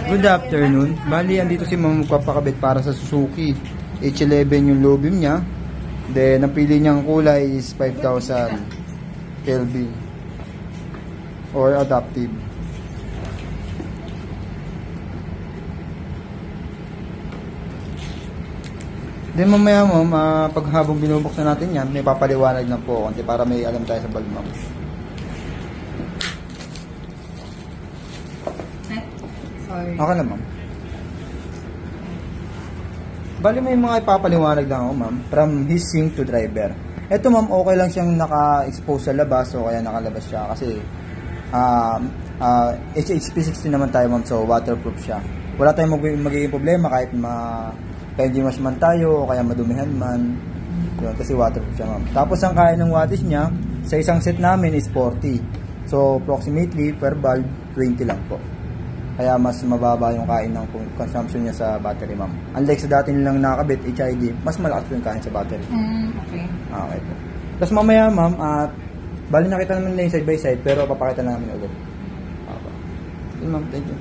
Good afternoon. Bali, andito si Ma'am magpapakabit para sa Suzuki. H11 yung low beam niya. Then, napili niyang kulay is 5,000 Kelvin. Or adaptive. Then mamaya Ma'am, pag habang binubuksan natin yan, may papaliwanag na po konti para may alam tayo sa bulb Ma'am. Sorry. Okay na Ma'am. Bali may mga ipapaliwanag lang ako Ma'am, from his sink to driver. Ito Ma'am, okay lang siyang naka-expose sa labas o kaya nakalabas siya kasi HHP60 naman tayo Ma'am, so waterproof siya. Wala tayong magiging problema kahit hindi mas man tayo o kaya madumihan man. Yun, kasi waterproof siya Ma'am. Tapos ang kaya ng wattage niya sa isang set namin is 40. So approximately per bulb 20 lang po. Kaya mas mababa yung kain ng consumption niya sa battery Ma'am. Unlike sa dati nilang nakakabit HID, mas malakas po yung kain sa battery. Okay. Okay po. Tapos mamaya Ma'am, bali nakita naman na yung side by side pero papakita namin ulit. Okay. Ma'am, thank you.